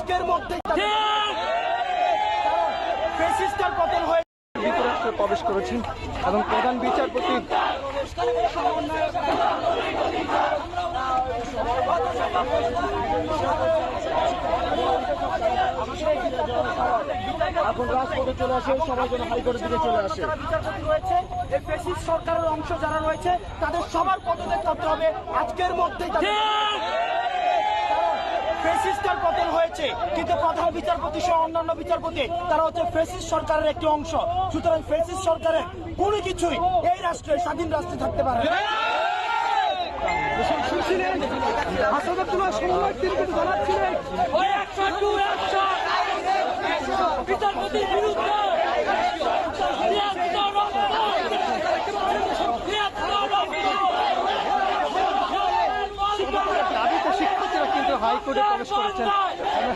আজকের মধ্যেই ফ্যাসিস্টের পতন হয়ে যুক্তরাষ্ট্রে প্রবেশ করেছেন এবং প্রধান বিচারপতি এখন রাজপথে চলে আসে, সবাই যেন হাইকোর্টের দিকে চলে আসে। বিচারপতি রয়েছে, এই ফ্যাসিস্ট সরকারের অংশ যারা রয়েছে তাদের সবার পদত্যাগ করতে হবে আজকের মধ্যেই। ফ্যাসিস্টের পতন হয়েছে, কিন্তু প্রধান বিচারপতি সহ অন্যান্য বিচারপতি তারা হচ্ছে ফ্যাসিস্ট সরকারের একটি অংশ। সুতরাং ফ্যাসিস্ট সরকারের কোনো কিছুই এই রাষ্ট্রে স্বাধীন রাষ্ট্রে থাকতে পারে না। বিচারপতির বিরুদ্ধে দাবিতে শিক্ষার্থীরা কিন্তু হাইকোর্টে প্রবেশ করেছেন।